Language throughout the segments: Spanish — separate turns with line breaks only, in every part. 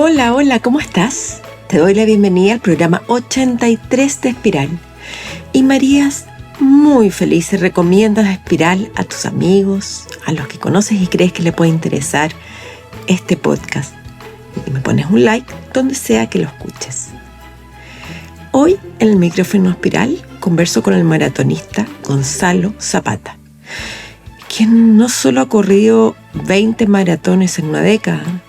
Hola, hola, ¿cómo estás? Te doy la bienvenida al programa 83 de Espiral. Y Marías, muy feliz, recomiendas Espiral a tus amigos, a los que conoces y crees que le puede interesar este podcast. Y me pones un like donde sea que lo escuches. Hoy en el micrófono Espiral converso con el maratonista Gonzalo Zapata, quien no solo ha corrido 20 maratones en una década,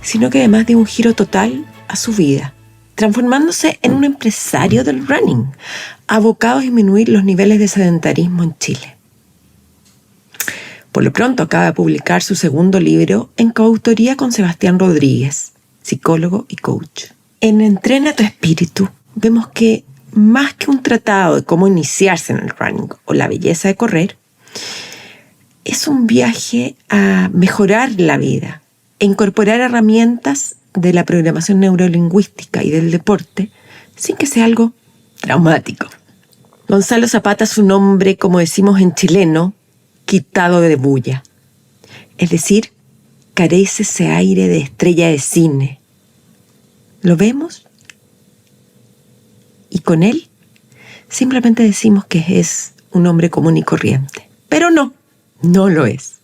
sino que además dio un giro total a su vida, transformándose en un empresario del running, abocado a disminuir los niveles de sedentarismo en Chile. Por lo pronto acaba de publicar su segundo libro en coautoría con Sebastián Rodríguez, psicólogo y coach. En Entrena tu Espíritu vemos que más que un tratado de cómo iniciarse en el running o la belleza de correr, es un viaje a mejorar la vida e incorporar herramientas de la programación neurolingüística y del deporte sin que sea algo traumático. Gonzalo Zapata es un hombre, como decimos en chileno, quitado de bulla. Es decir, carece ese aire de estrella de cine. ¿Lo vemos? Y con él simplemente decimos que es un hombre común y corriente. Pero no lo es.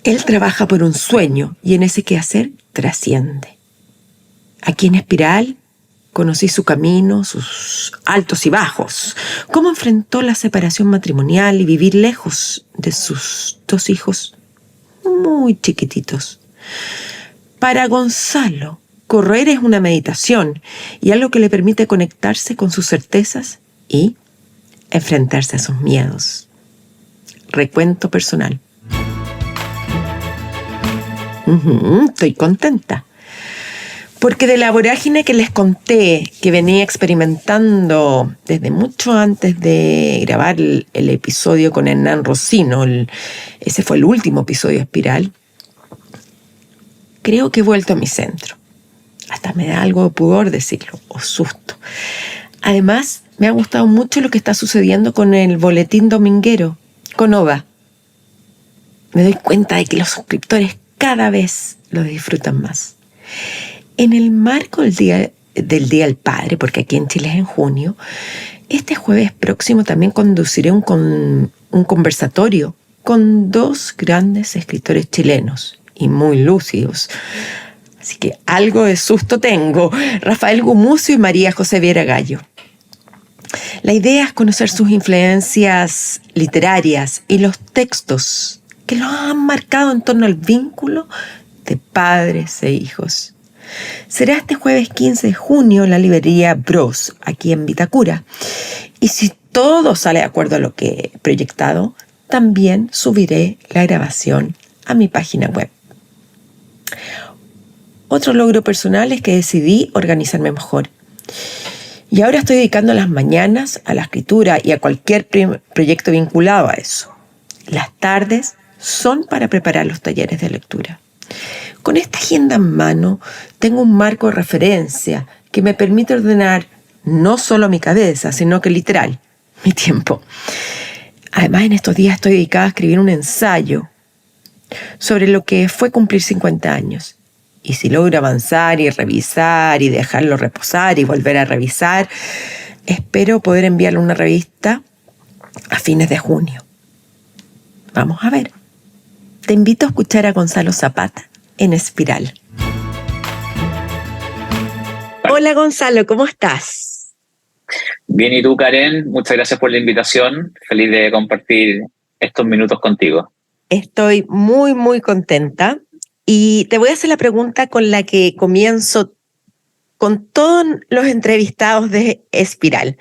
Él trabaja por un sueño y en ese quehacer trasciende. Aquí en Espiral conocí su camino, sus altos y bajos, cómo enfrentó la separación matrimonial y vivir lejos de sus 2 hijos muy chiquititos. Para Gonzalo, correr es una meditación y algo que le permite conectarse con sus certezas y enfrentarse a sus miedos. Recuento personal. Estoy contenta. Porque de la vorágine que les conté, que venía experimentando desde mucho antes de grabar el episodio con Hernán Rossino, ese fue el último episodio de Espiral, creo que he vuelto a mi centro. Hasta me da algo de pudor decirlo, o susto. Además, me ha gustado mucho lo que está sucediendo con el boletín dominguero, con OVA. Me doy cuenta de que los suscriptores cada vez lo disfrutan más. En el marco del Día del Padre, porque aquí en Chile es en junio, este jueves próximo también conduciré un conversatorio con 2 grandes escritores chilenos y muy lúcidos. Así que algo de susto tengo, Rafael Gumucio y María José Viera Gallo. La idea es conocer sus influencias literarias y los textos que los han marcado en torno al vínculo de padres e hijos. Será este jueves 15 de junio en la librería Bros, aquí en Vitacura. Y si todo sale de acuerdo a lo que he proyectado, también subiré la grabación a mi página web. Otro logro personal es que decidí organizarme mejor. Y ahora estoy dedicando las mañanas a la escritura y a cualquier proyecto vinculado a eso. Las tardes son para preparar los talleres de lectura. Con esta agenda en mano, tengo un marco de referencia que me permite ordenar no solo mi cabeza, sino que literal, mi tiempo. Además, en estos días estoy dedicada a escribir un ensayo sobre lo que fue cumplir 50 años. Y si logro avanzar y revisar y dejarlo reposar y volver a revisar, espero poder enviarlo a una revista a fines de junio. Vamos a ver. Te invito a escuchar a Gonzalo Zapata en Espiral. Hola Gonzalo, ¿cómo estás?
Bien, ¿y tú, Karen? Muchas gracias por la invitación. Feliz de compartir estos minutos contigo.
Estoy muy, muy contenta y te voy a hacer la pregunta con la que comienzo con todos los entrevistados de Espiral.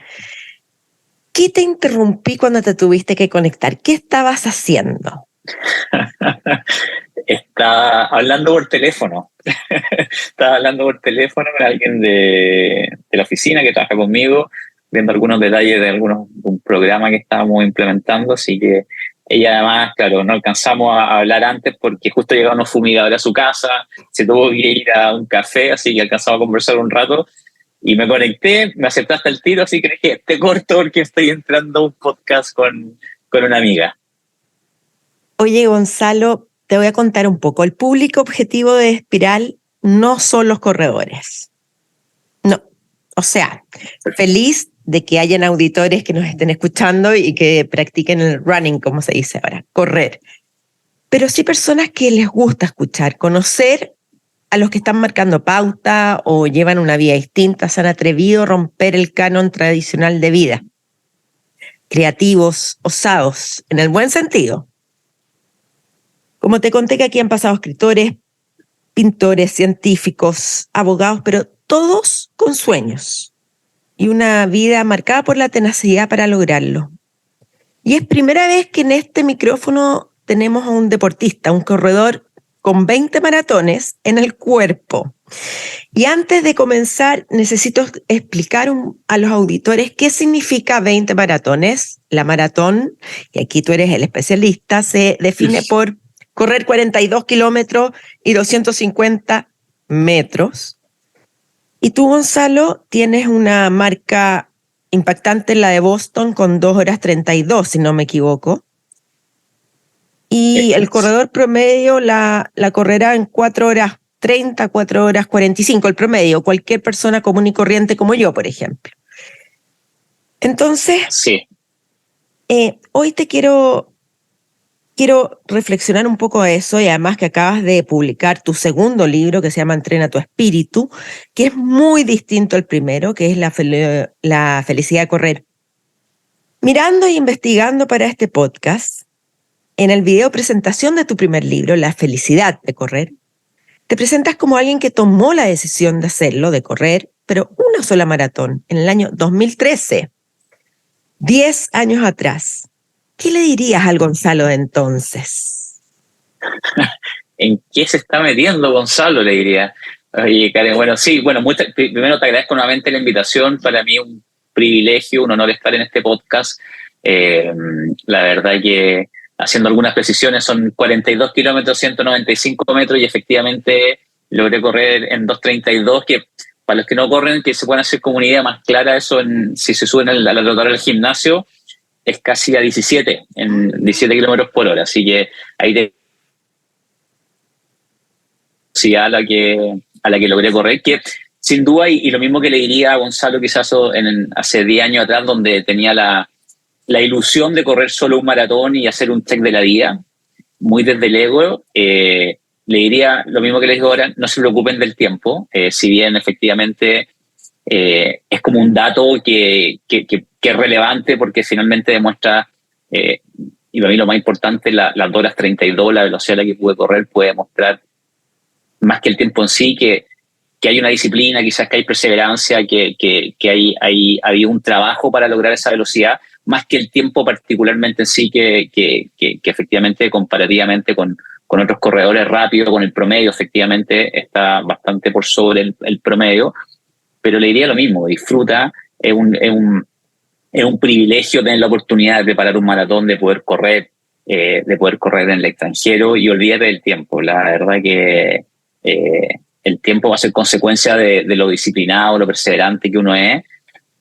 ¿Qué te interrumpí cuando te tuviste que conectar? ¿Qué estabas haciendo?
Estaba hablando por teléfono. Estaba hablando por teléfono con alguien de la oficina que trabaja conmigo, viendo algunos detalles de un programa que estábamos implementando, así que ella además, claro, no alcanzamos a hablar antes porque justo llegaron unos fumigadores a su casa, se tuvo que ir a un café, así que alcanzamos a conversar un rato y me conecté, me aceptaste el tiro, así que dije, te corto porque estoy entrando a un podcast con una amiga.
Oye, Gonzalo, te voy a contar un poco. El público objetivo de Espiral no son los corredores. No. O sea, feliz de que hayan auditores que nos estén escuchando y que practiquen el running, como se dice ahora, correr. Pero sí personas que les gusta escuchar, conocer a los que están marcando pauta o llevan una vida distinta, se han atrevido a romper el canon tradicional de vida. Creativos, osados, en el buen sentido. Como te conté que aquí han pasado escritores, pintores, científicos, abogados, pero todos con sueños y una vida marcada por la tenacidad para lograrlo. Y es primera vez que en este micrófono tenemos a un deportista, un corredor con 20 maratones en el cuerpo. Y antes de comenzar, necesito explicar a los auditores qué significa 20 maratones. La maratón, y aquí tú eres el especialista, se define por correr 42 kilómetros y 250 metros. Y tú, Gonzalo, tienes una marca impactante en la de Boston con 2 horas 32, si no me equivoco. Y el corredor promedio la correrá en 4 horas 30, 4 horas 45, el promedio, cualquier persona común y corriente como yo, por ejemplo. Entonces,
sí.
Hoy te quiero reflexionar un poco a eso, y además que acabas de publicar tu segundo libro que se llama Entrena tu espíritu, que es muy distinto al primero, que es la felicidad de correr. Mirando e investigando para este podcast, en el video presentación de tu primer libro, La felicidad de correr, te presentas como alguien que tomó la decisión de hacerlo, de correr, pero una sola maratón, en el año 2013, 10 años atrás. ¿Qué le dirías al Gonzalo de entonces?
¿En qué se está metiendo Gonzalo? Le diría. Oye, Karen, bueno, sí, bueno, primero te agradezco nuevamente la invitación. Para mí es un privilegio, un honor estar en este podcast. La verdad que haciendo algunas precisiones son 42 kilómetros, 195 metros y efectivamente logré correr en 2:32, que para los que no corren, que se puedan hacer como una idea más clara, eso si se suben a la trotadora del gimnasio, es casi a 17, en 17 kilómetros por hora. Así que ahí a la que logré correr, que sin duda, y lo mismo que le diría a Gonzalo quizás hace 10 años atrás, donde tenía la ilusión de correr solo un maratón y hacer un check de la vida, muy desde el ego, le diría lo mismo que les digo ahora: no se preocupen del tiempo, si bien efectivamente es como un dato que es relevante porque finalmente demuestra, y para mí lo más importante, las 2 horas 32, la velocidad a la que pude correr, puede demostrar más que el tiempo en sí, que hay una disciplina, quizás que hay perseverancia, que hay un trabajo para lograr esa velocidad, más que el tiempo particularmente en sí, que efectivamente comparativamente con otros corredores rápidos, con el promedio, efectivamente está bastante por sobre el promedio. Pero le diría lo mismo: disfruta, es un privilegio tener la oportunidad de preparar un maratón, de poder correr en el extranjero, y olvídate del tiempo. La verdad que el tiempo va a ser consecuencia de lo disciplinado, lo perseverante que uno es,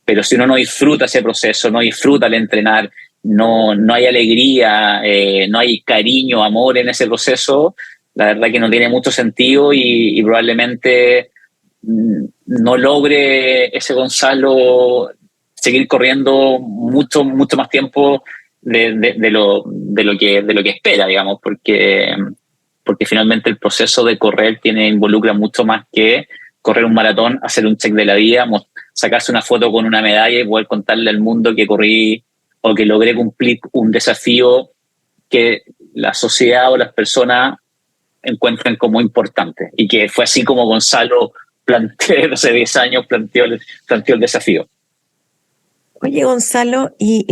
pero si uno no disfruta ese proceso, no disfruta el entrenar, no hay alegría, no hay cariño, amor en ese proceso, la verdad que no tiene mucho sentido, y probablemente no logre ese Gonzalo seguir corriendo mucho más tiempo de lo que espera, digamos, porque finalmente el proceso de correr involucra mucho más que correr un maratón, hacer un check de la vida, sacarse una foto con una medalla y poder contarle al mundo que corrí o que logré cumplir un desafío que la sociedad o las personas encuentran como importante, y que fue así como Gonzalo hace 10 años planteó el desafío.
Oye, Gonzalo, y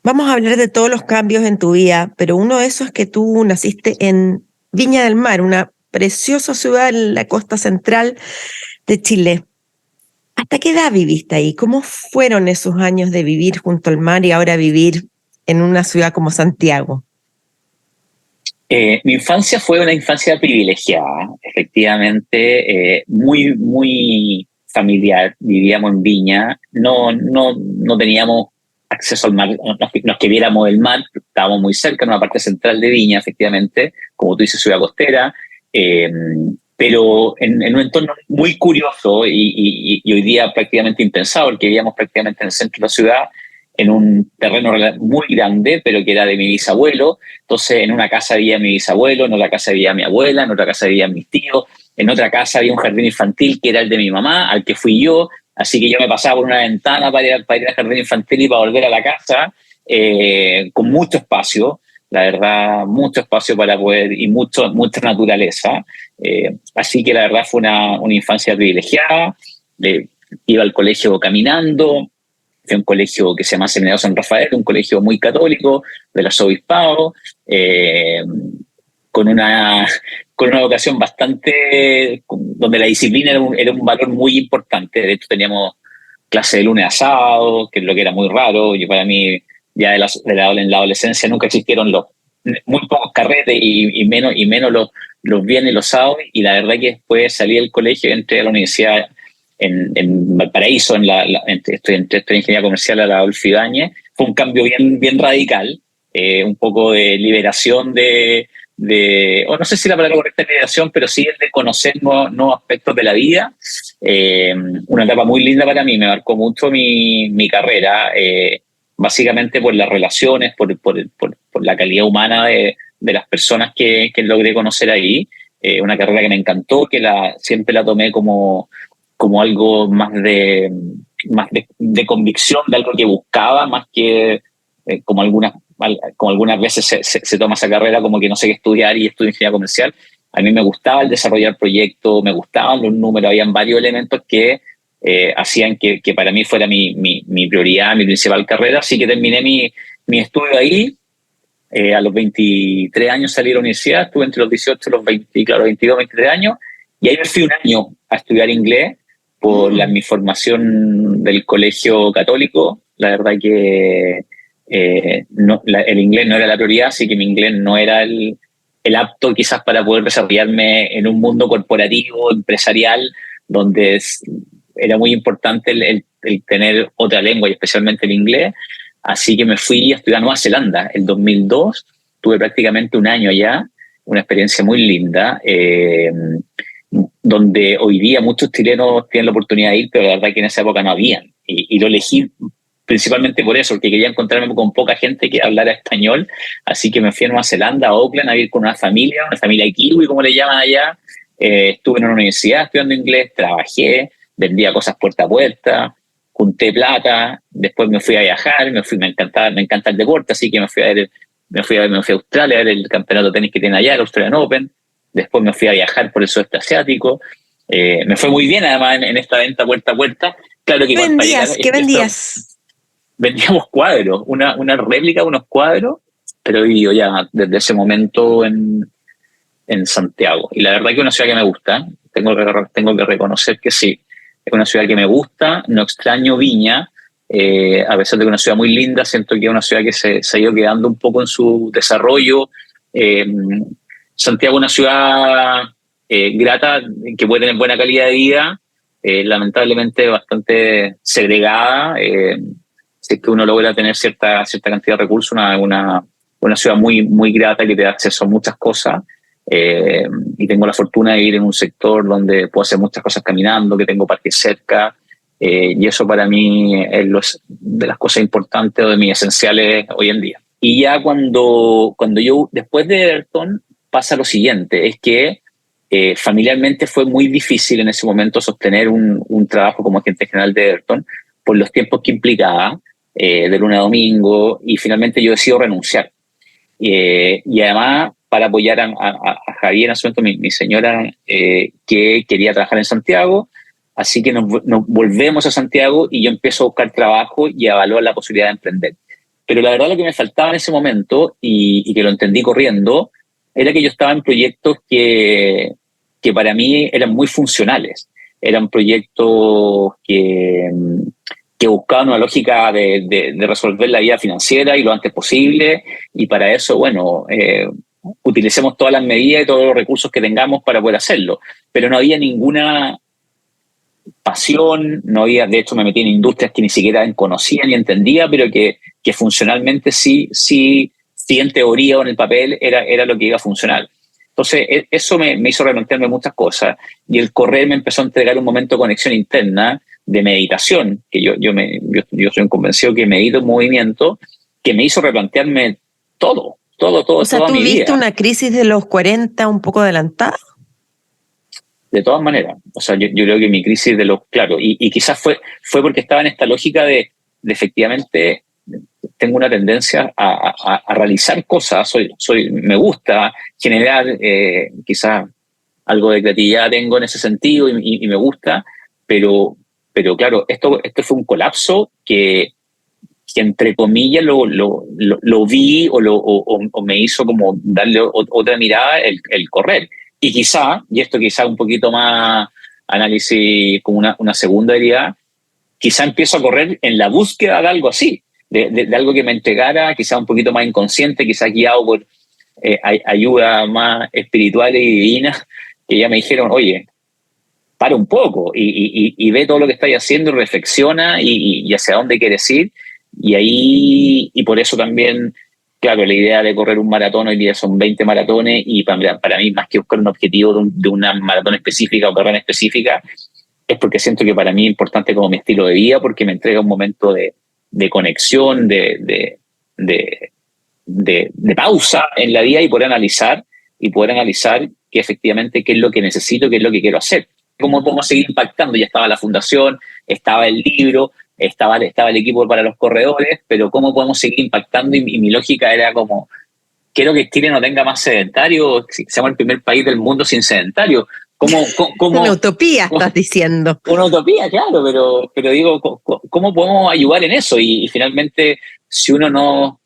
vamos a hablar de todos los cambios en tu vida, pero uno de esos es que tú naciste en Viña del Mar, una preciosa ciudad en la costa central de Chile. ¿Hasta qué edad viviste ahí? ¿Cómo fueron esos años de vivir junto al mar y ahora vivir en una ciudad como Santiago?
Mi infancia fue una infancia privilegiada, efectivamente, muy, muy familiar. Vivíamos en Viña, no teníamos acceso al mar, no es que viéramos el mar, estábamos muy cerca, en una parte central de Viña, efectivamente, como tú dices, ciudad costera, pero en un entorno muy curioso y hoy día prácticamente impensado, porque vivíamos prácticamente en el centro de la ciudad, en un terreno muy grande, pero que era de mi bisabuelo. Entonces, en una casa vivía mi bisabuelo, en otra casa vivía mi abuela, en otra casa vivían mis tíos, en otra casa había un jardín infantil que era el de mi mamá, al que fui yo. Así que yo me pasaba por una ventana para ir al jardín infantil y para volver a la casa, con mucho espacio, la verdad, mucho espacio para poder, y mucha naturaleza. Así que la verdad fue una infancia privilegiada. Iba al colegio caminando. Fue un colegio que se llama Seminario San Rafael, un colegio muy católico, del arzobispado, con una vocación bastante, donde la disciplina era un valor muy importante. De hecho, teníamos clase de lunes a sábado, que es lo que era muy raro. Yo, para mí, ya en la adolescencia nunca existieron muy pocos carretes y menos los viernes y los sábados. Y la verdad que después salí del colegio y entré a la universidad en Valparaíso, estoy en ingeniería comercial a la Adolfo Ibáñez. Fue un cambio bien radical, un poco de liberación o no sé si la palabra correcta es liberación, pero sí el de conocer nuevos aspectos de la vida. Una etapa muy linda para mí, me marcó mucho mi carrera, básicamente por las relaciones, por la calidad humana de las personas que logré conocer ahí. Una carrera que me encantó, que siempre la tomé como algo más de convicción, de algo que buscaba, más que como algunas veces se toma esa carrera como que no sé qué estudiar y estudio ingeniería comercial. A mí me gustaba el desarrollar proyectos, me gustaban los números, habían varios elementos que hacían que para mí fuera mi prioridad, mi principal carrera, así que terminé mi estudio ahí. A los 23 años salí de la universidad, estuve entre los 18 y los 20, claro, 22, 23 años, y ahí me fui un año a estudiar inglés por mi formación del colegio católico. La verdad que el inglés no era la prioridad, así que mi inglés no era el apto quizás para poder desarrollarme en un mundo corporativo, empresarial, donde era muy importante el tener otra lengua y especialmente el inglés. Así que me fui a estudiar a Nueva Zelanda el 2002, tuve prácticamente un año allá, una experiencia muy linda, donde hoy día muchos chilenos tienen la oportunidad de ir, pero la verdad que en esa época no habían. Y lo elegí principalmente por eso, porque quería encontrarme con poca gente que hablara español. Así que me fui a Nueva Zelanda, a Auckland, a vivir con una familia kiwi, como le llaman allá. Estuve en una universidad estudiando inglés, trabajé, vendía cosas puerta a puerta, junté plata, después me fui a viajar, me encanta el deporte, así que me fui a Australia a ver el campeonato de tenis que tiene allá, el Australian Open. Después me fui a viajar por el sudeste asiático. Me fue muy bien además en esta venta puerta a puerta. Claro que
¿Qué vendías?
Vendíamos cuadros, una réplica de unos cuadros, pero he vivido ya desde ese momento en Santiago. Y la verdad que es una ciudad que me gusta. Tengo que reconocer que sí. Es una ciudad que me gusta, no extraño Viña, a pesar de que es una ciudad muy linda, siento que es una ciudad que se ha ido quedando un poco en su desarrollo. Santiago es una ciudad grata, que puede tener buena calidad de vida, lamentablemente bastante segregada. Si es que uno logra tener cierta cantidad de recursos, una ciudad muy grata que te da acceso a muchas cosas. Y tengo la fortuna de vivir en un sector donde puedo hacer muchas cosas caminando, que tengo parques cerca, y eso para mí es de las cosas importantes o de mis esenciales hoy en día. Y ya cuando yo, después de Everton, pasa lo siguiente, es que familiarmente fue muy difícil en ese momento sostener un trabajo como agente general de Everton por los tiempos que implicaba, de lunes a domingo, y finalmente yo decido renunciar. Y además, para apoyar a Javier en ese momento, mi señora, que quería trabajar en Santiago, así que nos volvemos a Santiago y yo empiezo a buscar trabajo y a evaluar la posibilidad de emprender. Pero la verdad lo que me faltaba en ese momento, y que lo entendí corriendo, era que yo estaba en proyectos que para mí eran muy funcionales. Eran proyectos que buscaban una lógica de resolver la vida financiera y lo antes posible, y para eso, bueno, utilicemos todas las medidas y todos los recursos que tengamos para poder hacerlo. Pero no había ninguna pasión, no había, de hecho me metí en industrias que ni siquiera conocía ni entendía, pero que funcionalmente sí en teoría o en el papel era lo que iba a funcionar. Entonces, eso me hizo replantearme muchas cosas. Y el correr me empezó a entregar un momento de conexión interna, de meditación, que yo soy un convencido que medito en movimiento, que me hizo replantearme todo,
O sea,
toda
¿tú
mi
viste
vida.
una crisis de los 40 un poco adelantada?
De todas maneras. O sea, yo creo que mi crisis claro, y quizás fue porque estaba en esta lógica de efectivamente tengo una tendencia a realizar cosas, me gusta generar, quizás algo de creatividad tengo en ese sentido y me gusta, pero claro, esto fue un colapso que entre comillas lo vi o me hizo como darle otra mirada el correr. Y esto quizá un poquito más análisis como una segunda idea, quizá empiezo a correr en la búsqueda de algo así, de algo que me entregara, quizá un poquito más inconsciente, quizá guiado por ayuda más espiritual y divina, que ya me dijeron, oye, para un poco y ve todo lo que estás haciendo, reflexiona y hacia dónde quieres ir. Y ahí, y por eso también, claro, la idea de correr un maratón, hoy día son 20 maratones y para mí, más que buscar un objetivo de una maratón específica o carrera específica, es porque siento que para mí es importante como mi estilo de vida, porque me entrega un momento de conexión, de pausa en la vida y poder analizar que efectivamente qué es lo que necesito, qué es lo que quiero hacer. ¿Cómo podemos seguir impactando? Ya estaba la fundación, estaba el libro, estaba el equipo para los corredores, pero ¿cómo podemos seguir impactando? Y mi lógica era como, quiero que Chile no tenga más sedentarios, seamos el primer país del mundo sin sedentarios.
Una utopía, estás diciendo.
Una utopía, claro, pero digo, ¿cómo podemos ayudar en eso? Y finalmente, si uno no...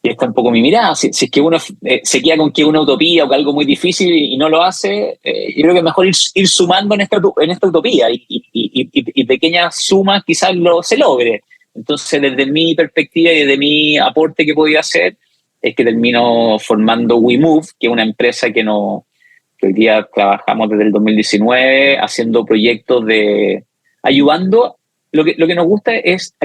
Y está un poco mi mirada, si es que uno se queda con que una utopía o que algo muy difícil y no lo hace, yo creo que es mejor ir sumando en esta utopía y pequeñas sumas quizás se logre. Entonces, desde mi perspectiva y desde mi aporte que podía hacer, es que termino formando WeMove, que es una empresa que hoy día trabajamos desde el 2019 haciendo proyectos ayudando. Lo que nos gusta es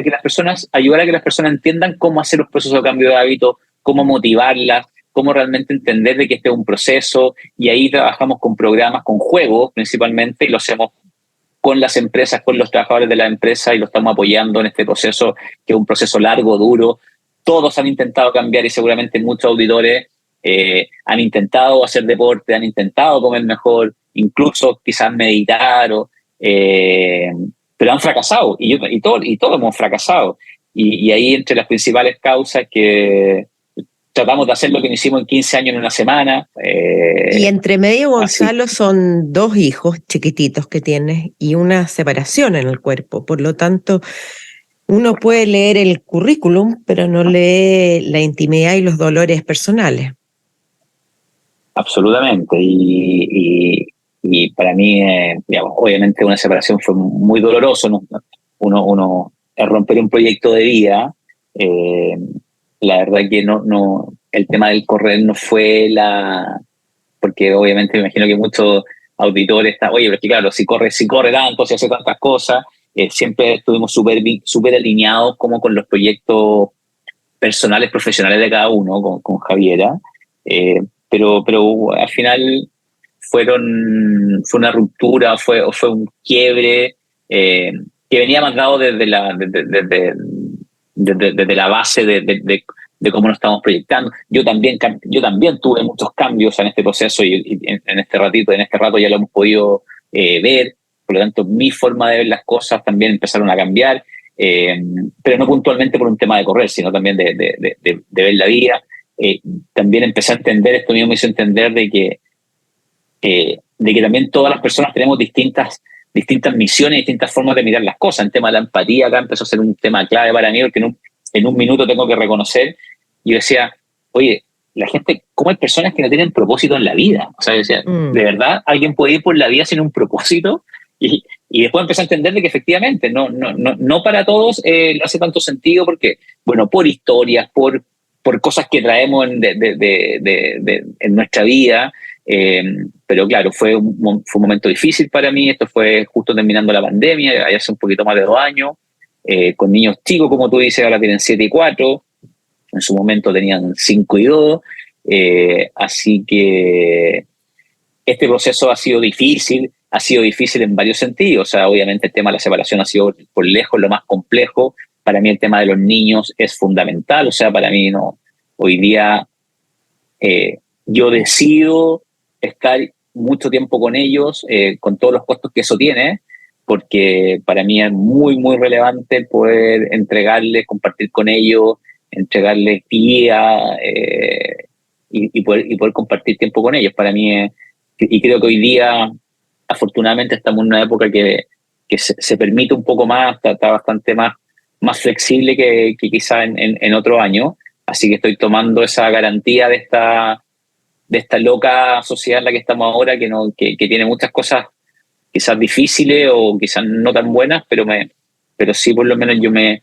ayudar a que las personas entiendan cómo hacer los procesos de cambio de hábito, cómo motivarlas, cómo realmente entender de que este es un proceso, y ahí trabajamos con programas, con juegos principalmente, y lo hacemos con las empresas, con los trabajadores de la empresa, y lo estamos apoyando en este proceso, que es un proceso largo, duro. Todos han intentado cambiar y seguramente muchos auditores han intentado hacer deporte, han intentado comer mejor, incluso quizás meditar, pero han fracasado y todos hemos fracasado. Y ahí entre las principales causas que tratamos de hacer lo que no hicimos en 15 años en una semana.
Y entre medio, Gonzalo, son 2 hijos chiquititos que tienes y una separación en el cuerpo. Por lo tanto, uno puede leer el currículum, pero no lee la intimidad y los dolores personales.
Absolutamente. Y para mí, digamos, obviamente una separación fue muy doloroso, ¿no? Uno romper un proyecto de vida. La verdad que no, el tema del correr no fue porque obviamente me imagino que muchos auditores están, oye, pero es que claro, si corre tanto, si hace tantas cosas, siempre estuvimos súper alineados como con los proyectos personales, profesionales de cada uno, con Javiera. Pero al final fue una ruptura, fue un quiebre que venía mandado desde la base de cómo nos estamos proyectando. Yo también tuve muchos cambios en este proceso y en este rato ya lo hemos podido ver. Por lo tanto, mi forma de ver las cosas también empezaron a cambiar, pero no puntualmente por un tema de correr, sino también de ver la vida. También empecé a entender, esto mismo me hizo entender de que también todas las personas tenemos distintas misiones, distintas formas de mirar las cosas. El tema de la empatía acá empezó a ser un tema clave para mí, porque en un minuto tengo que reconocer, y yo decía, oye, la gente, ¿cómo hay personas que no tienen propósito en la vida? O sea, yo decía, ¿de verdad alguien puede ir por la vida sin un propósito? Y después empecé a entender de que efectivamente no para todos no hace tanto sentido, porque, bueno, por historias, por cosas que traemos en nuestra vida, pero claro, fue un momento difícil para mí. Esto fue justo terminando la pandemia, hace un poquito más de 2 años, con niños chicos, como tú dices, ahora tienen 7 y 4, en su momento tenían 5 y 2, Así que este proceso ha sido difícil en varios sentidos. O sea, obviamente el tema de la separación ha sido por lejos lo más complejo. Para mí el tema de los niños es fundamental. O sea, para mí no, hoy día yo decido estar mucho tiempo con ellos, con todos los costos que eso tiene, porque para mí es muy, muy relevante poder entregarles, compartir con ellos, entregarles guía y poder compartir tiempo con ellos. Para mí es, y creo que hoy día, afortunadamente, estamos en una época que se permite un poco más, está bastante más flexible que quizá en otro año. Así que estoy tomando esa garantía de esta loca sociedad en la que estamos ahora, que tiene muchas cosas quizás difíciles o quizás no tan buenas, pero sí por lo menos yo me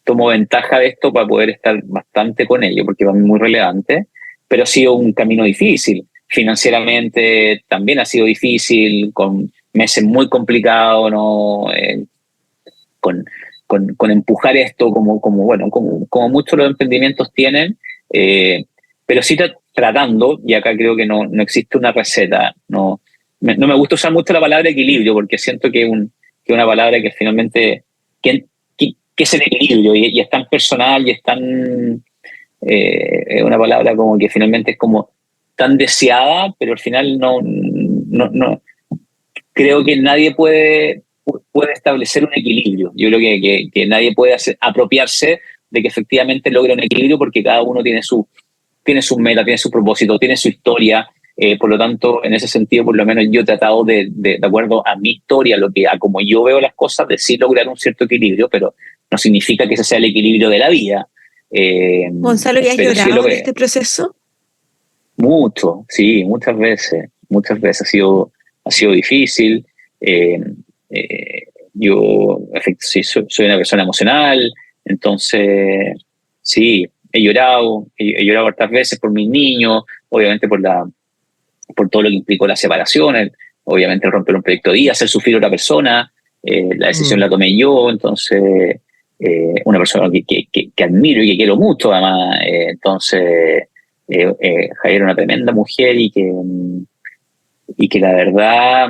tomo ventaja de esto para poder estar bastante con ellos, porque para mí es muy relevante. Pero ha sido un camino difícil. Financieramente también ha sido difícil, con meses muy complicados, ¿no? Con empujar esto como muchos de los emprendimientos tienen, pero sí tratando, y acá creo que no existe una receta. No me gusta usar mucho la palabra equilibrio, porque siento que es una palabra que finalmente, que es el equilibrio, y es tan personal y es tan, es una palabra como que finalmente es como tan deseada, pero al final no creo que nadie puede establecer un equilibrio. Yo creo que nadie puede apropiarse de que efectivamente logre un equilibrio, porque cada uno tiene su meta, tiene su propósito, tiene su historia. Por lo tanto, en ese sentido, por lo menos yo he tratado de acuerdo a mi historia, a como yo veo las cosas, de sí lograr un cierto equilibrio, pero no significa que ese sea el equilibrio de la vida.
Gonzalo, ¿y has llorado en este proceso?
Mucho, sí, muchas veces ha sido difícil. Yo sí, soy una persona emocional, entonces sí, he llorado hartas veces por mis niños, obviamente por todo lo que implicó la separación, obviamente romper un proyecto de vida, hacer sufrir a otra persona. La decisión la tomé yo, entonces una persona que admiro y que quiero mucho, además. Entonces Javier era una tremenda mujer y que la verdad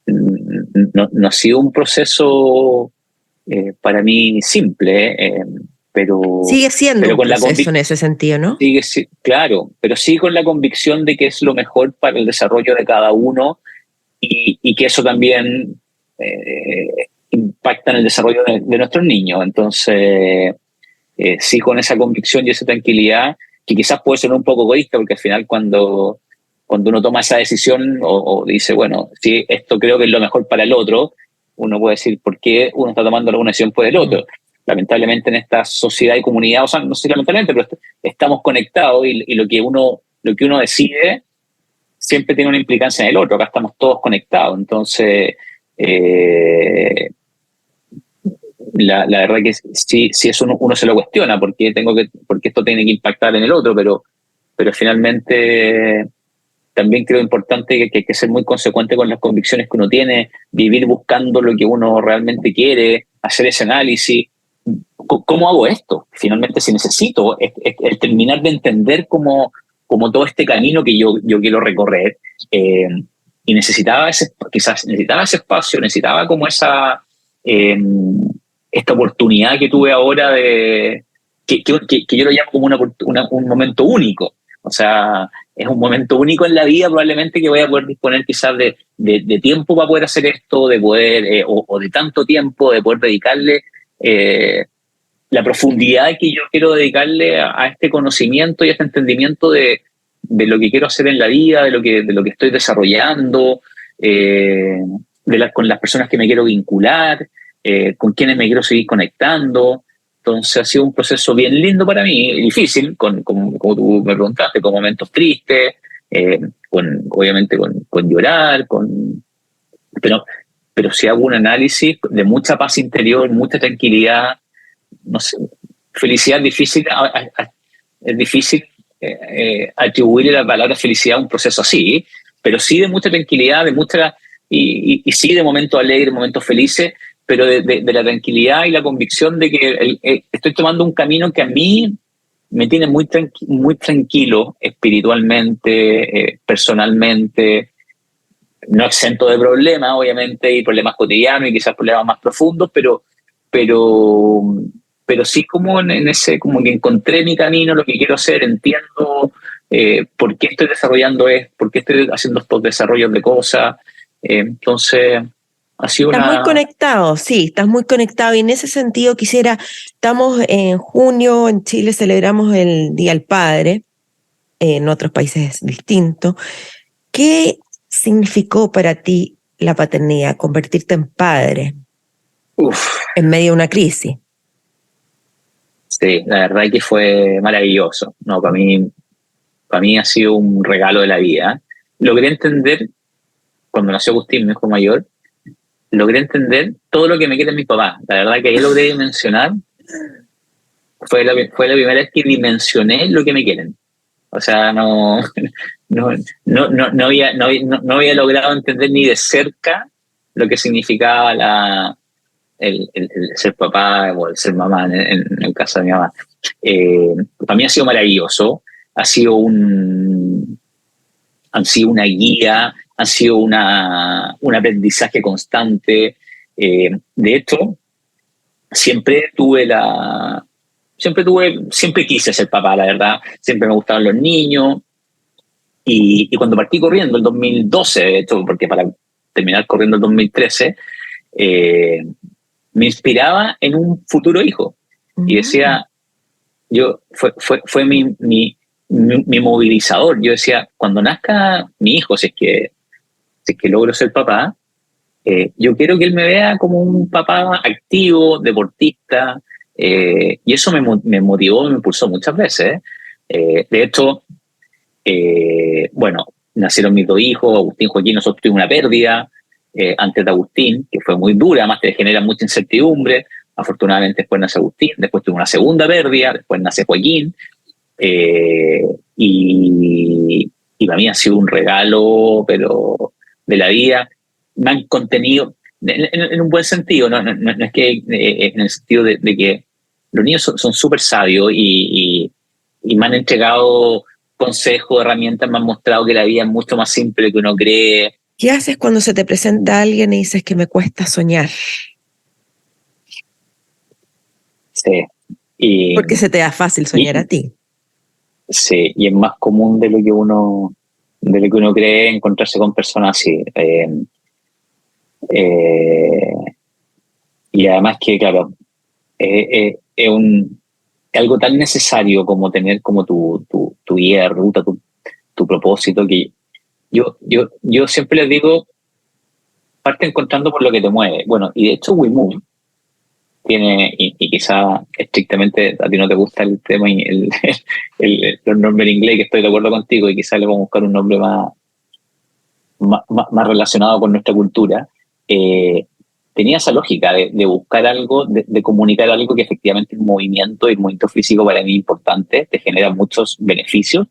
no ha sido un proceso para mí simple, pero
sigue siendo un proceso en ese sentido, ¿no?
Claro, pero sí con la convicción de que es lo mejor para el desarrollo de cada uno, y que eso también impacta en el desarrollo de nuestros niños. Entonces, sí, con esa convicción y esa tranquilidad, que quizás puede ser un poco egoísta, porque al final cuando uno toma esa decisión o dice, bueno, sí, esto creo que es lo mejor para el otro, uno puede decir, ¿por qué uno está tomando alguna decisión por el otro? Lamentablemente en esta sociedad y comunidad, o sea, no sé lamentablemente, pero estamos conectados, y lo que uno decide siempre tiene una implicancia en el otro. Acá estamos todos conectados. Entonces, la verdad que sí eso uno se lo cuestiona, porque esto tiene que impactar en el otro, pero finalmente también creo importante que hay que ser muy consecuente con las convicciones que uno tiene, vivir buscando lo que uno realmente quiere, hacer ese análisis. ¿Cómo hago esto? Finalmente, si necesito el terminar de entender como todo este camino que yo quiero recorrer, y quizás necesitaba ese espacio, necesitaba como esta oportunidad que tuve ahora que yo lo llamo como un momento único. O sea, es un momento único en la vida, probablemente, que voy a poder disponer quizás de tiempo para poder hacer esto, de poder, o de tanto tiempo, de poder dedicarle la profundidad que yo quiero dedicarle a este conocimiento y a este entendimiento de lo que quiero hacer en la vida, de lo que estoy desarrollando, con las personas que me quiero vincular, con quienes me quiero seguir conectando. Entonces ha sido un proceso bien lindo para mí, difícil, como tú me preguntaste, con momentos tristes, obviamente con llorar, pero si hago un análisis de mucha paz interior, mucha tranquilidad. No sé, felicidad es difícil atribuirle la palabra felicidad a un proceso así, pero sí de mucha tranquilidad, y sí de momentos alegres, momentos felices, pero de la tranquilidad y la convicción de que estoy tomando un camino que a mí me tiene muy tranquilo espiritualmente, personalmente, no exento de problemas, obviamente, y problemas cotidianos y quizás problemas más profundos, pero, pero sí como en ese, como que encontré mi camino, lo que quiero hacer, entiendo por qué estoy desarrollando esto, por qué estoy haciendo estos desarrollos de cosas. Entonces, ha sido
Estás muy
una...
conectado, sí, estás muy conectado. Y en ese sentido estamos en junio, en Chile celebramos el Día del Padre, en otros países es distinto. ¿Qué significó para ti la paternidad, convertirte en padre
Uf,
en medio de una crisis?
sí, la verdad que fue maravilloso. No, para mí ha sido un regalo de la vida. Logré entender, cuando nació Agustín, mi hijo mayor, logré entender todo lo que me quieren mis papás. La verdad que ahí logré dimensionar, fue la primera vez que dimensioné lo que me quieren. O sea, no había logrado entender ni de cerca lo que significaba el ser papá o el ser mamá en el caso de mi mamá. Para mí ha sido maravilloso, ha sido han sido una guía, han sido un aprendizaje constante. De hecho, siempre tuve siempre quise ser papá, la verdad. Siempre me gustaban los niños. Y cuando partí corriendo el 2012, de hecho, porque para terminar corriendo el 2013, me inspiraba en un futuro hijo. Y decía, fue mi movilizador. Yo decía, cuando nazca mi hijo, si es que logro ser papá, yo quiero que él me vea como un papá activo, deportista, y eso me motivó, me impulsó muchas veces. De hecho, bueno, nacieron mis dos hijos, Agustín y Joaquín. Nosotros tuvimos una pérdida antes de Agustín, que fue muy dura, además te genera mucha incertidumbre. Afortunadamente después nace Agustín, después tuvimos una segunda pérdida, después nace Joaquín, eh, y para mí ha sido un regalo, pero de la vida. Me han contenido, en un buen sentido, no es que en el sentido de que los niños son súper sabios y me han entregado consejos, herramientas, me han mostrado que la vida es mucho más simple de lo que uno cree.
¿Qué haces cuando se te presenta alguien y dices que me cuesta soñar?
Sí. Y,
Porque se te da fácil soñar a
y,
ti.
sí, y es más común de lo que uno cree encontrarse con personas así. Eh, y además que, claro, es algo tan necesario como tener como tu guía de ruta, tu propósito, que yo siempre les digo, parte encontrando por lo que te mueve. Bueno, y de hecho WeMove tiene, y quizá estrictamente a ti no te gusta el tema y los nombres en inglés, que estoy de acuerdo contigo, y quizá le vamos a buscar un nombre más relacionado con nuestra cultura. Tenía esa lógica de buscar algo, de comunicar algo que efectivamente es movimiento, y el movimiento físico para mí es importante, te genera muchos beneficios,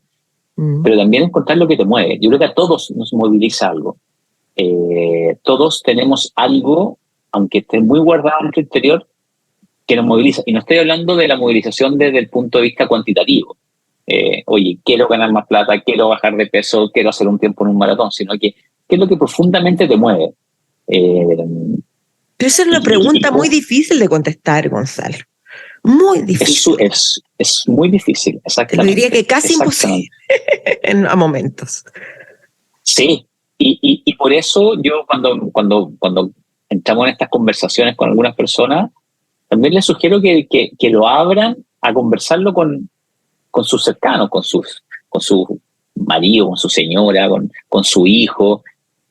pero también encontrar lo que te mueve. Yo creo que a todos nos moviliza algo. Todos tenemos algo, aunque esté muy guardado en nuestro interior, que nos moviliza. Y no estoy hablando de la movilización desde el punto de vista cuantitativo. Oye, quiero ganar más plata, quiero bajar de peso, quiero hacer un tiempo en un maratón, sino que qué es lo que profundamente te mueve.
Pero esa es una pregunta muy difícil de contestar, Gonzalo. Muy difícil.
Es muy difícil,
Te lo diría que casi imposible a momentos.
Sí, y por eso yo cuando entramos en estas conversaciones con algunas personas, también les sugiero que lo abran a conversarlo con sus cercanos, con su marido, con su señora, con su hijo,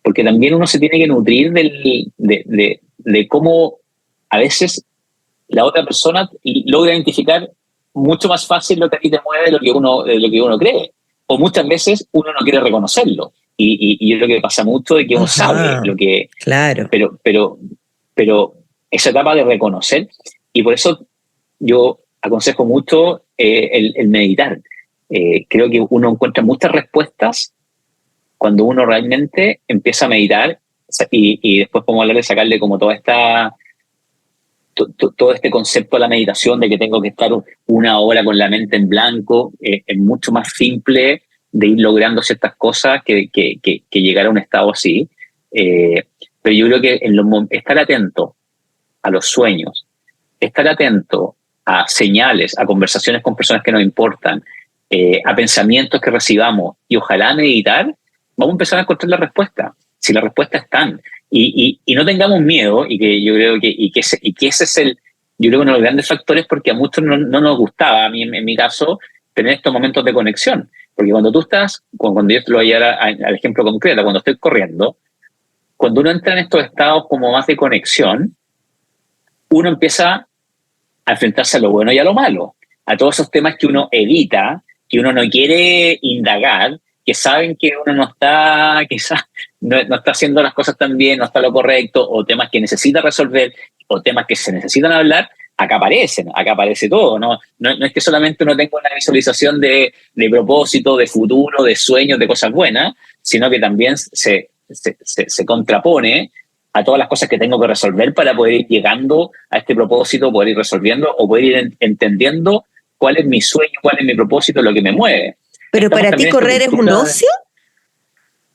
porque también uno se tiene que nutrir de cómo a veces la otra persona logra identificar mucho más fácil lo que a ti te mueve de lo que uno cree. O muchas veces uno no quiere reconocerlo. Y yo creo que pasa mucho de que uno sabe lo que...
Claro.
Pero esa etapa de reconocer, y por eso yo aconsejo mucho el meditar. Creo que uno encuentra muchas respuestas cuando uno realmente empieza a meditar, y después podemos hablar de sacarle como toda todo este concepto de la meditación, de que tengo que estar 1 hora con la mente en blanco, es mucho más simple de ir logrando ciertas cosas que llegar a un estado así. Pero yo creo que estar atento a los sueños, estar atento a señales, a conversaciones con personas que nos importan, a pensamientos que recibamos y ojalá meditar, vamos a empezar a encontrar la respuesta. Si las respuestas están. Y no tengamos miedo, y que yo creo que ese es yo creo que uno de los grandes factores, porque a muchos no nos gustaba, a mí en mi caso, tener estos momentos de conexión. Porque cuando tú estás, cuando yo te lo voy a dar al ejemplo concreto, cuando estoy corriendo, cuando uno entra en estos estados como más de conexión, uno empieza a enfrentarse a lo bueno y a lo malo, a todos esos temas que uno evita, que uno no quiere indagar, que saben que uno no está, quizás no está haciendo las cosas tan bien, no está lo correcto, o temas que necesita resolver, o temas que se necesitan hablar. Acá aparece todo, ¿no? No es que solamente uno tenga una visualización de propósito, de futuro, de sueños, de cosas buenas, sino que también se contrapone a todas las cosas que tengo que resolver para poder ir llegando a este propósito, poder ir resolviendo o poder ir entendiendo cuál es mi sueño, cuál es mi propósito, lo que me mueve.
¿Pero para ti correr es un ocio?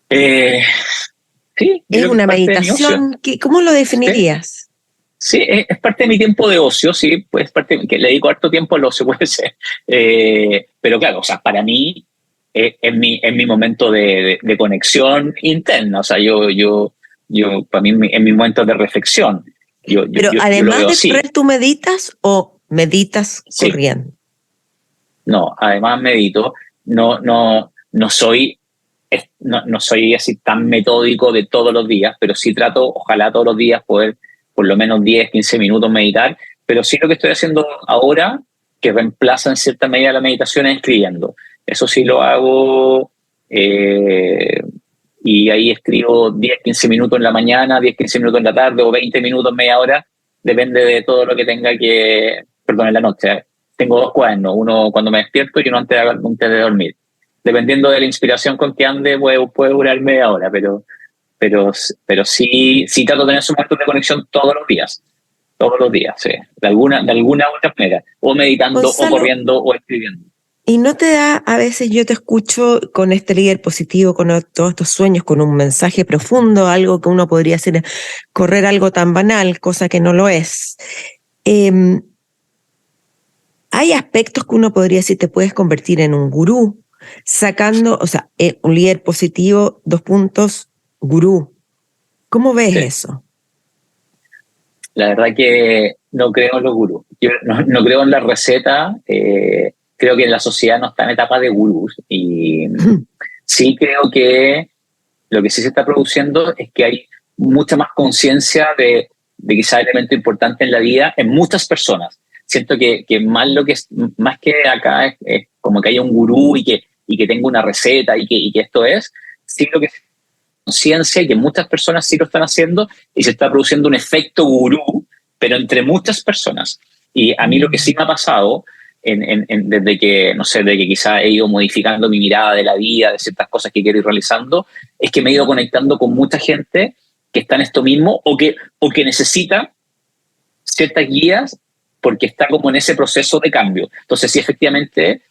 Sí.
¿Es una meditación? ¿Cómo lo definirías?
Sí, es parte de mi tiempo de ocio, sí, pues parte que le dedico harto tiempo al ocio, puede ser. Pero claro, o sea, para mí es mi momento de conexión interna, o sea, yo para mí en mi momento de reflexión.
Pero además de correr, ¿tú meditas o meditas corriendo?
Sí. No, además medito, no soy así tan metódico de todos los días, pero sí trato, ojalá todos los días, poder por lo menos 10, 15 minutos meditar, pero sí lo que estoy haciendo ahora, que reemplaza en cierta medida la meditación, es escribiendo. Eso sí lo hago, y ahí escribo 10, 15 minutos en la mañana, 10, 15 minutos en la tarde, o 20 minutos, media hora, depende de todo lo que tenga perdón, en la noche. Tengo 2 cuadernos, uno cuando me despierto y uno antes de dormir. Dependiendo de la inspiración con que ande, puede durar media hora, pero sí trato de tener esos momentos de conexión todos los días, sí, de alguna otra manera, o meditando, Gonzalo, o corriendo, o escribiendo.
¿Y no te da, a veces yo te escucho con este líder positivo, con todos estos sueños, con un mensaje profundo, algo que uno podría hacer, correr algo tan banal, cosa que no lo es? Hay aspectos que uno podría decir te puedes convertir en un gurú, sacando, o sea, un líder positivo, 2 puntos, gurú. ¿Cómo ves eso?
La verdad que no creo en los gurús. Yo no creo en la receta. Creo que la sociedad no está en etapa de gurús. Y sí creo que lo que sí se está produciendo es que hay mucha más conciencia de quizá elemento importante en la vida en muchas personas. Siento que más que acá es como que haya un gurú y que tenga una receta y que esto es, sí lo que es conciencia y que muchas personas sí lo están haciendo y se está produciendo un efecto gurú, pero entre muchas personas. Y a mí lo que sí me ha pasado desde que, no sé, desde que quizá he ido modificando mi mirada de la vida, de ciertas cosas que quiero ir realizando, es que me he ido conectando con mucha gente que está en esto mismo o que necesita ciertas guías porque está como en ese proceso de cambio. Entonces, sí, efectivamente,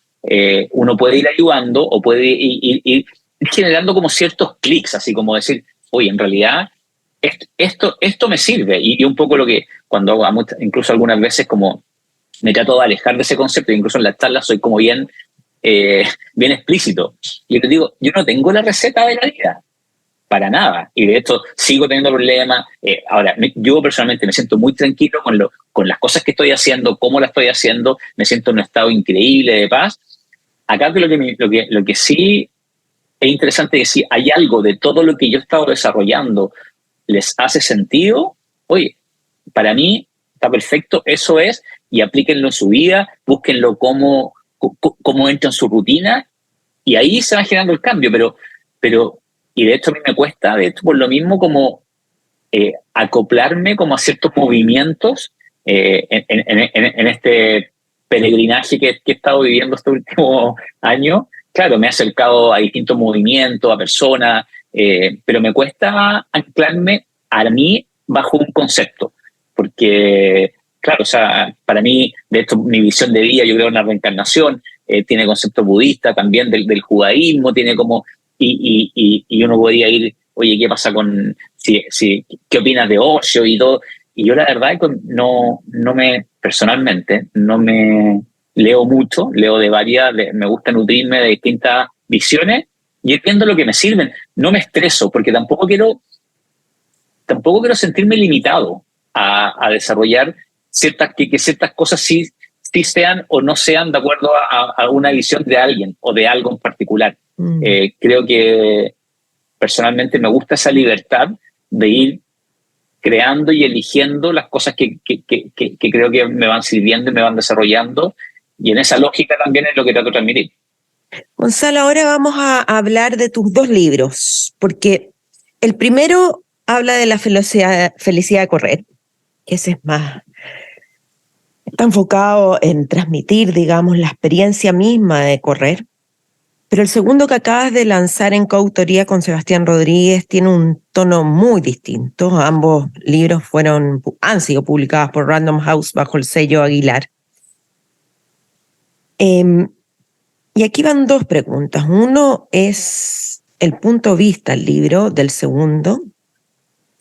uno puede ir ayudando o puede ir generando como ciertos clics, así como decir, oye, en realidad esto me sirve. Y un poco lo que cuando hago, incluso algunas veces como me trato de alejar de ese concepto, incluso en las charlas soy como bien explícito. Y yo te digo, yo no tengo la receta de la vida, para nada. Y de hecho sigo teniendo problemas. Ahora, yo personalmente me siento muy tranquilo con las cosas que estoy haciendo, cómo las estoy haciendo, me siento en un estado increíble de paz. Acá lo que sí es interesante es que si hay algo de todo lo que yo he estado desarrollando les hace sentido, oye, para mí está perfecto, eso es, y aplíquenlo en su vida, búsquenlo cómo entra en su rutina, y ahí se va generando el cambio, pero y de hecho a mí me cuesta, de hecho por lo mismo como acoplarme como a ciertos movimientos en este peregrinaje que he estado viviendo este último año. Claro, me he acercado a distintos movimientos, a personas, pero me cuesta anclarme a mí bajo un concepto, porque claro, o sea, para mí, de esto, mi visión de vida, yo creo en la reencarnación, tiene conceptos budistas también del judaísmo, tiene como, y uno podría ir, oye, ¿qué pasa con, qué opinas de Osho y todo? Y yo la verdad personalmente, no me leo mucho, leo de varias, me gusta nutrirme de distintas visiones y ir viendo lo que me sirven. No me estreso, porque tampoco quiero sentirme limitado a desarrollar que ciertas cosas sí sean o no sean de acuerdo a una visión de alguien o de algo en particular. Creo que personalmente me gusta esa libertad de ir creando y eligiendo las cosas que creo que me van sirviendo y me van desarrollando, y en esa lógica también es lo que trato de transmitir.
Gonzalo, ahora vamos a hablar de tus 2 libros, porque el primero habla de la felicidad de correr, que ese es más, está enfocado en transmitir, digamos, la experiencia misma de correr. Pero el segundo que acabas de lanzar en coautoría con Sebastián Rodríguez tiene un tono muy distinto. Ambos libros han sido publicados por Random House bajo el sello Aguilar. Y aquí van 2 preguntas. Uno es el punto de vista del libro del segundo,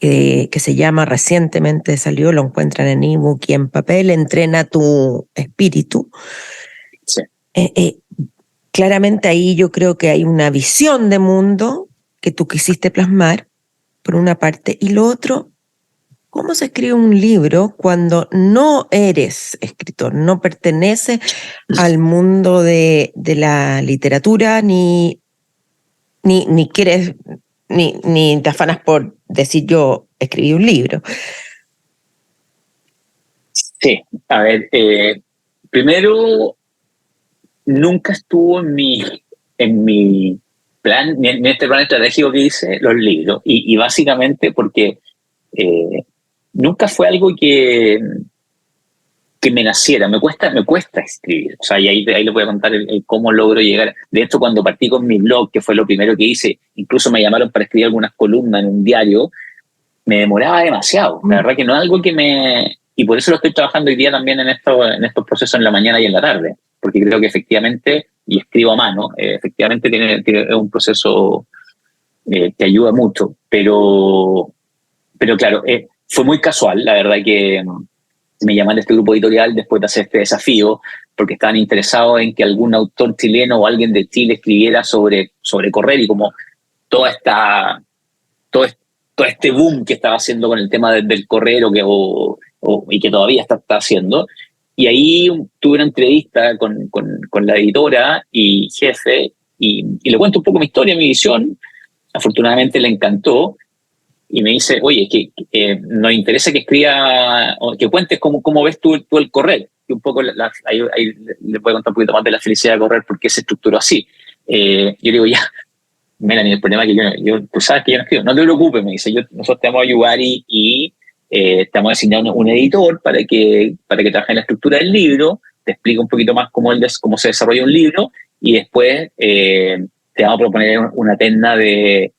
que se llama, recientemente salió, lo encuentran en ebook y en papel, Entrena tu espíritu.
Sí.
Claramente ahí yo creo que hay una visión de mundo que tú quisiste plasmar, por una parte, y lo otro, ¿cómo se escribe un libro cuando no eres escritor, no perteneces al mundo de la literatura, ni quieres, ni te afanas por decir yo escribí un libro?
Sí, a ver, primero, nunca estuvo en mi plan, ni en este plan estratégico que hice, los libros. Y básicamente porque nunca fue algo que me naciera. Me cuesta escribir. O sea, y ahí les voy a contar el cómo logro llegar. De hecho, cuando partí con mi blog, que fue lo primero que hice, incluso me llamaron para escribir algunas columnas en un diario, me demoraba demasiado. La verdad que no es algo que me... Y por eso lo estoy trabajando hoy día también en estos procesos en la mañana y en la tarde, porque creo que efectivamente, y escribo a mano, efectivamente tiene un proceso que ayuda mucho, pero claro, fue muy casual, la verdad que me llaman de este grupo editorial después de hacer este desafío, porque estaban interesados en que algún autor chileno o alguien de Chile escribiera sobre correr, y como toda esta... todo este boom que estaba haciendo con el tema del correr y que todavía está haciendo. Y ahí tuve una entrevista con la editora y jefe y le cuento un poco mi historia, mi visión. Afortunadamente le encantó y me dice, oye, que nos interesa que escriba, o que cuentes cómo ves tú el correr. Y un poco ahí le voy a contar un poquito más de la felicidad de correr, porque se estructuró así. Yo digo, ya, Melanie, el problema es que tú sabes que yo no escribo. No te preocupes, me dice, nosotros te vamos a ayudar y te vamos a asignar un editor para que trabaje en la estructura del libro, te explique un poquito más cómo se desarrolla un libro, y después te vamos a proponer una terna de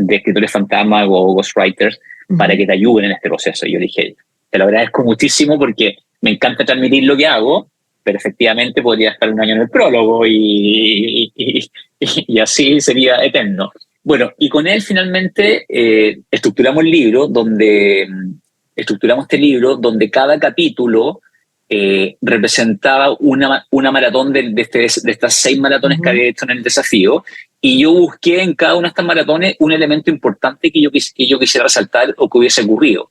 escritores fantasma o ghostwriters para que te ayuden en este proceso. Y yo dije, te lo agradezco muchísimo porque me encanta transmitir lo que hago, pero efectivamente podría estar un año en el prólogo y así sería eterno. Bueno, y con él finalmente estructuramos este libro donde cada capítulo representaba una maratón de estas 6 maratones que había hecho en el desafío, y yo busqué en cada una de estas maratones un elemento importante que yo quisiera resaltar o que hubiese ocurrido.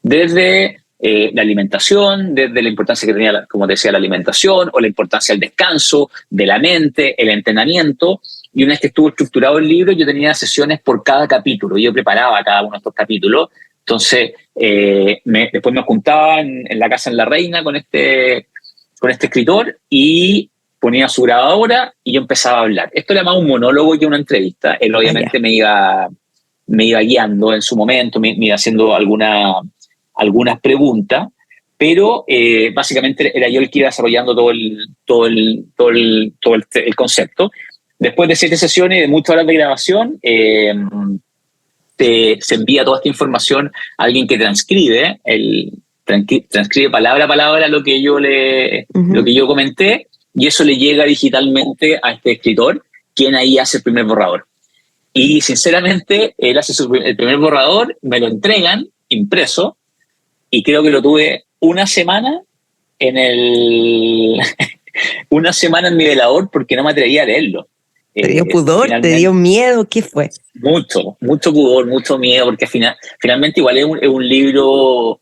Desde la alimentación, desde la importancia que tenía, como decía, la alimentación, o la importancia del descanso, de la mente, el entrenamiento. Y una vez que estuvo estructurado el libro, yo tenía sesiones por cada capítulo. Yo preparaba cada uno de estos capítulos. Entonces, después me juntaba en la casa en La Reina con este escritor, y ponía su grabadora y yo empezaba a hablar. Esto era más un monólogo que una entrevista. Él obviamente me iba guiando en su momento, me iba haciendo algunas preguntas, pero básicamente era yo el que iba desarrollando todo el concepto. Después de 7 sesiones y de muchas horas de grabación, se envía toda esta información a alguien que transcribe transcribe palabra a palabra lo que yo comenté, y eso le llega digitalmente a este escritor, quien ahí hace el primer borrador. Y sinceramente, él hace el primer borrador, me lo entregan impreso, y creo que lo tuve una semana una semana en mi velador porque no me atrevía a leerlo.
¿Te dio pudor? ¿Te dio miedo? ¿Qué fue?
Mucho pudor, mucho miedo, porque finalmente igual es un libro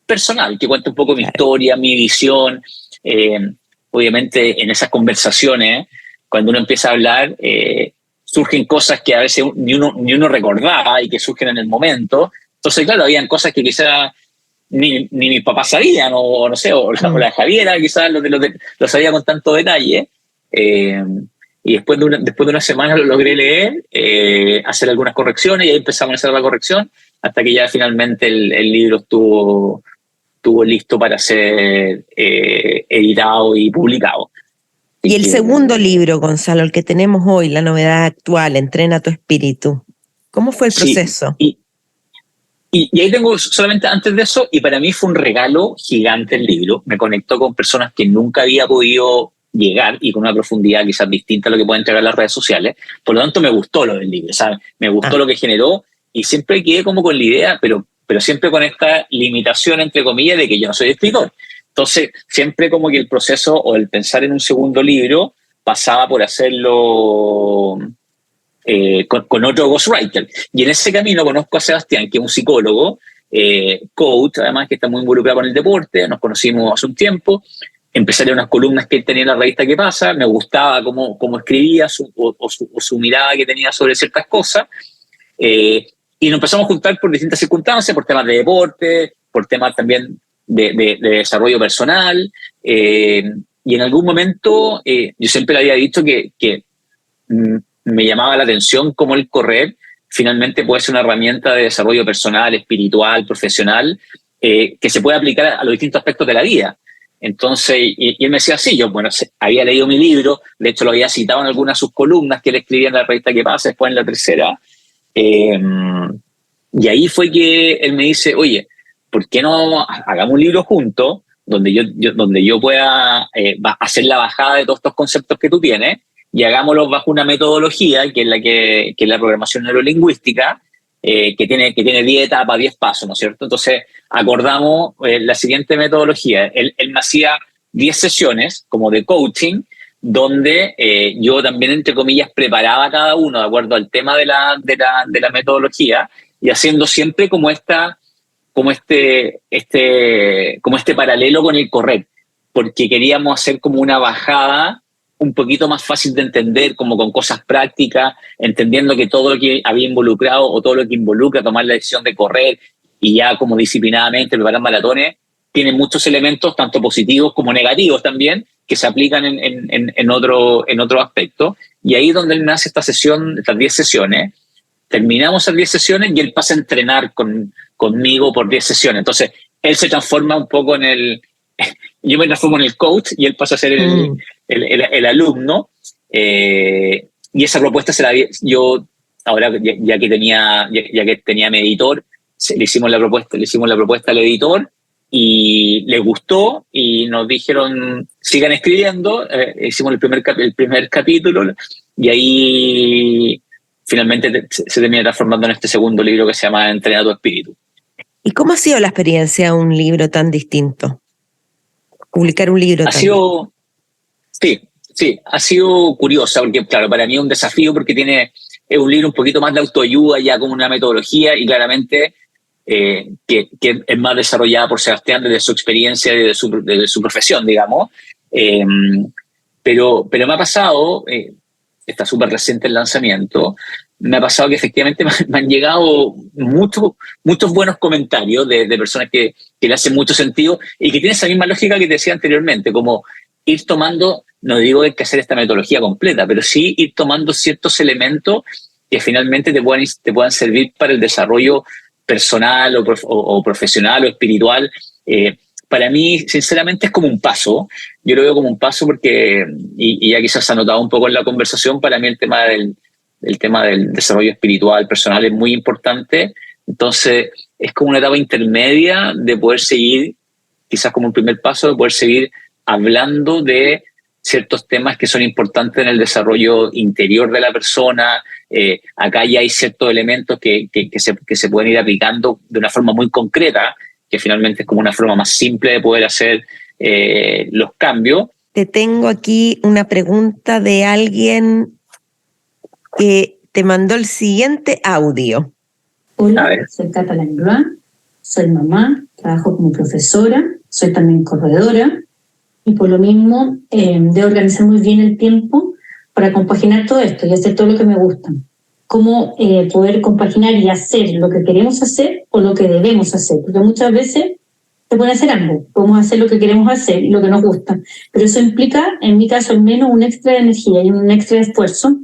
personal, que cuenta un poco mi historia, mi visión. Obviamente en esas conversaciones, cuando uno empieza a hablar, surgen cosas que a veces ni uno recordaba y que surgen en el momento. Entonces, claro, habían cosas que quizás ni mis papás sabían, o no sé, o la Javiera quizás lo sabía con tanto detalle. Y después de una semana lo logré leer, hacer algunas correcciones, y ahí empezamos a hacer la corrección, hasta que ya finalmente el libro estuvo listo para ser editado y publicado.
Y el segundo libro, Gonzalo, el que tenemos hoy, la novedad actual, Entrena tu espíritu. ¿Cómo fue el proceso?
Y ahí tengo solamente antes de eso, y para mí fue un regalo gigante el libro. Me conectó con personas que nunca había podido llegar, y con una profundidad quizás distinta a lo que pueden entregar las redes sociales. Por lo tanto, me gustó lo del libro, ¿sabes? Me gustó lo que generó, y siempre quedé como con la idea, pero siempre con esta limitación, entre comillas, de que yo no soy escritor. Entonces, siempre como que el proceso o el pensar en un segundo libro pasaba por hacerlo con otro ghostwriter. Y en ese camino conozco a Sebastián, que es un psicólogo, coach, además, que está muy involucrado con el deporte. Nos conocimos hace un tiempo. Empecé a leer unas columnas que él tenía en la revista ¿Qué pasa? Me gustaba cómo escribía, su mirada que tenía sobre ciertas cosas. Y nos empezamos a juntar por distintas circunstancias, por temas de deporte, por temas también de desarrollo personal. Y en algún momento yo siempre le había dicho que me llamaba la atención cómo el correr finalmente puede ser una herramienta de desarrollo personal, espiritual, profesional, que se puede aplicar a los distintos aspectos de la vida. Entonces, y él me decía, sí, yo, bueno, había leído mi libro, de hecho lo había citado en algunas de sus columnas que él escribía en la revista ¿Qué pasa?, después en la tercera. Y ahí fue que él me dice, oye, ¿por qué no hagamos un libro juntos donde yo pueda hacer la bajada de todos estos conceptos que tú tienes, y hagámoslo bajo una metodología que es la programación neurolingüística, que tiene 10 etapas, 10 pasos, ¿no es cierto? Entonces acordamos la siguiente metodología. Él me hacía 10 sesiones como de coaching, donde yo también, entre comillas, preparaba cada uno de acuerdo al tema de la metodología, y haciendo siempre como este paralelo con el correr, porque queríamos hacer como una bajada un poquito más fácil de entender, como con cosas prácticas, entendiendo que todo lo que había involucrado, o todo lo que involucra tomar la decisión de correr y ya como disciplinadamente preparar maratones, tiene muchos elementos, tanto positivos como negativos también, que se aplican en otro aspecto. Y ahí es donde él me hace estas 10 sesiones. Terminamos esas 10 sesiones y él pasa a entrenar conmigo por 10 sesiones. Entonces, él se transforma un poco yo me transformo en el coach y él pasa a ser el alumno. Y esa propuesta yo, ahora ya que tenía mi editor, le hicimos la propuesta al editor, y les gustó, y nos dijeron, sigan escribiendo. Hicimos el primer capítulo, y ahí finalmente se termina transformando en este segundo libro que se llama Entrena tu espíritu.
¿Y cómo ha sido la experiencia de un libro tan distinto? Publicar un libro
Sí, ha sido curiosa, porque claro, para mí es un desafío, porque es un libro un poquito más de autoayuda, ya como una metodología, y claramente que es más desarrollada por Sebastián desde su experiencia y desde su profesión, digamos. Pero me ha pasado, está súper reciente el lanzamiento, me ha pasado que efectivamente me han llegado muchos buenos comentarios de personas que le hacen mucho sentido, y que tienen esa misma lógica que te decía anteriormente, como ir tomando, no digo que hay que hacer esta metodología completa, pero sí ir tomando ciertos elementos que finalmente te puedan servir para el desarrollo personal o profesional o espiritual. Para mí, sinceramente, es como un paso. Yo lo veo como un paso porque, y ya quizás se ha notado un poco en la conversación, para mí el tema del desarrollo espiritual, personal, es muy importante. Entonces, es como una etapa intermedia de poder seguir quizás como un primer paso de poder seguir hablando de ciertos temas que son importantes en el desarrollo interior de la persona. Acá ya hay ciertos elementos que se pueden ir aplicando de una forma muy concreta, que finalmente es como una forma más simple de poder hacer los cambios.
Te tengo aquí una pregunta de alguien que te mandó el siguiente audio.
Hola, soy Cata Langlois, soy mamá, trabajo como profesora, soy también corredora y por lo mismo debo organizar muy bien el tiempo para compaginar todo esto y hacer todo lo que me gusta. Cómo poder compaginar y hacer lo que queremos hacer o lo que debemos hacer, porque muchas veces se puede hacer ambos, podemos hacer lo que queremos hacer y lo que nos gusta, pero eso implica, en mi caso al menos, un extra de energía y un extra de esfuerzo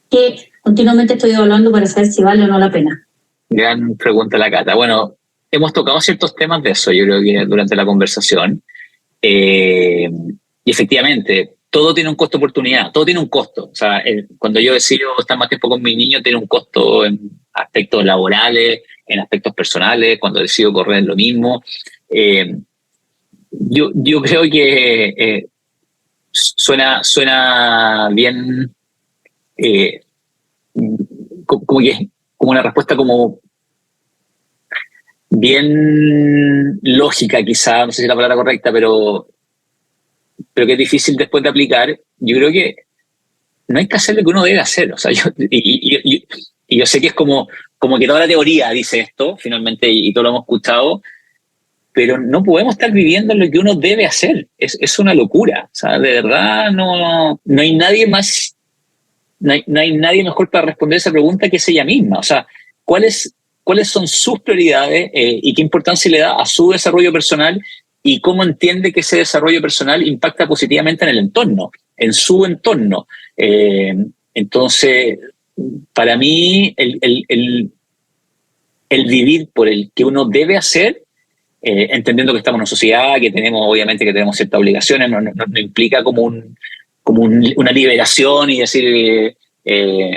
que continuamente estoy evaluando para saber si vale o no la pena.
Gran pregunta la Cata. Bueno, hemos tocado ciertos temas de eso, yo creo que durante la conversación. Y efectivamente, todo tiene un costo-oportunidad, todo tiene un costo. O sea, cuando yo decido estar más tiempo con mi niño, tiene un costo en aspectos laborales, en aspectos personales, cuando decido correr lo mismo. Yo creo que suena bien, como una respuesta como bien lógica, quizá, no sé si es la palabra correcta, pero que es difícil después de aplicar. Yo creo que no hay que hacer lo que uno debe hacer. O sea, yo sé que es como que toda la teoría dice esto, finalmente, y todo lo hemos escuchado, pero no podemos estar viviendo lo que uno debe hacer. Es una locura. O sea, de verdad no hay nadie más, no hay nadie mejor para responder esa pregunta que es ella misma. O sea, ¿cuáles son sus prioridades y qué importancia le da a su desarrollo personal y cómo entiende que ese desarrollo personal impacta positivamente en el entorno, en su entorno? Entonces, para mí, el vivir por el que uno debe hacer, entendiendo que estamos en una sociedad, que obviamente tenemos ciertas obligaciones, no implica como una liberación y decir,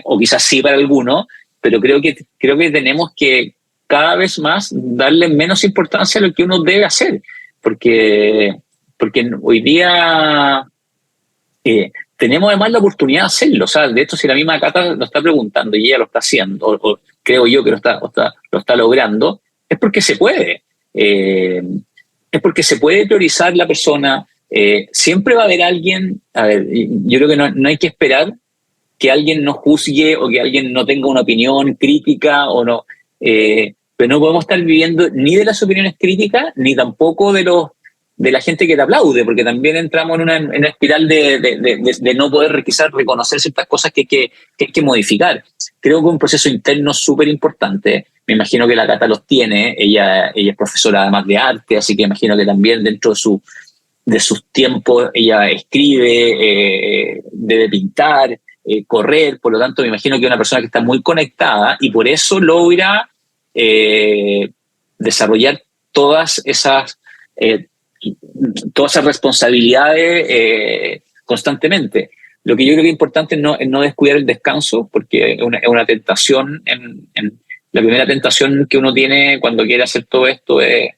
o quizás sí para algunos, pero creo que tenemos que cada vez más darle menos importancia a lo que uno debe hacer, porque hoy día tenemos además la oportunidad de hacerlo. O sea, de hecho, si la misma Cata lo está preguntando y ella lo está haciendo, o creo yo que lo está logrando, es porque se puede. Es porque se puede priorizar la persona. Siempre va a haber alguien, yo creo que no hay que esperar que alguien nos juzgue o que alguien no tenga una opinión crítica o no. Pero no podemos estar viviendo ni de las opiniones críticas ni tampoco de la gente que te aplaude, porque también entramos en una espiral de no poder quizás reconocer ciertas cosas que hay que modificar. Creo que es un proceso interno súper importante. Me imagino que la Cata los tiene. Ella es profesora además de arte, así que imagino que también dentro de sus tiempos ella escribe, debe pintar, correr. Por lo tanto, me imagino que es una persona que está muy conectada y por eso logra desarrollar todas esas responsabilidades constantemente. Lo que yo creo que es importante es no descuidar el descanso, porque es una tentación. La primera tentación que uno tiene cuando quiere hacer todo esto es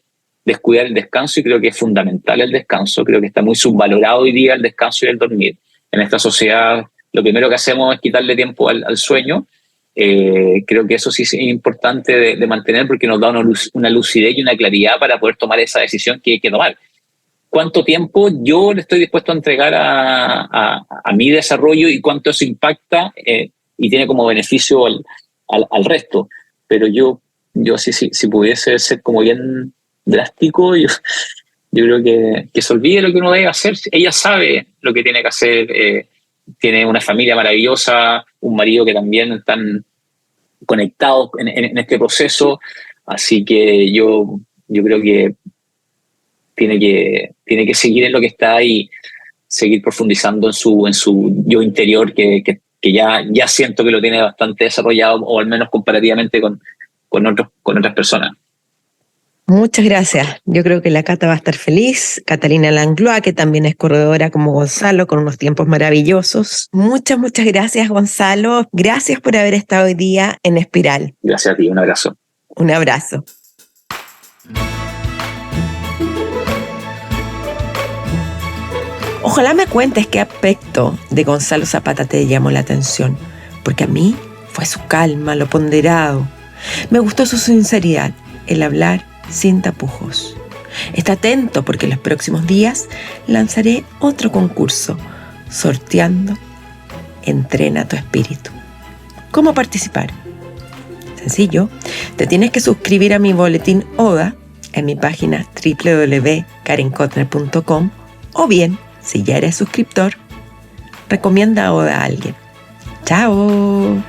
descuidar el descanso, y creo que es fundamental el descanso. Creo que está muy subvalorado hoy día el descanso y el dormir. En esta sociedad, lo primero que hacemos es quitarle tiempo al sueño. Creo que eso sí es importante de mantener, porque nos da una lucidez y una claridad para poder tomar esa decisión que hay que tomar. ¿Cuánto tiempo yo le estoy dispuesto a entregar a mi desarrollo y cuánto eso impacta y tiene como beneficio al resto? Pero yo si pudiese ser como bien drástico, yo creo que se olvide lo que uno debe hacer. Ella sabe lo que tiene que hacer. Tiene una familia maravillosa, un marido que también están conectados en este proceso, así que yo creo que tiene que seguir en lo que está y seguir profundizando en su yo interior, que ya siento que lo tiene bastante desarrollado, o al menos comparativamente con otras personas.
Muchas gracias. Yo creo que la Cata va a estar feliz. Catalina Langlois, que también es corredora como Gonzalo, con unos tiempos maravillosos. Muchas gracias, Gonzalo. Gracias por haber estado hoy día en Espiral.
Gracias a ti, un abrazo.
Un abrazo. Ojalá me cuentes qué aspecto de Gonzalo Zapata te llamó la atención, porque a mí fue su calma, lo ponderado. Me gustó su sinceridad, el hablar sin tapujos. Está atento porque en los próximos días lanzaré otro concurso, sorteando Entrena tu espíritu. ¿Cómo participar? Sencillo, te tienes que suscribir a mi boletín ODA en mi página www.karenkotner.com o bien, si ya eres suscriptor, recomienda ODA a alguien. ¡Chao!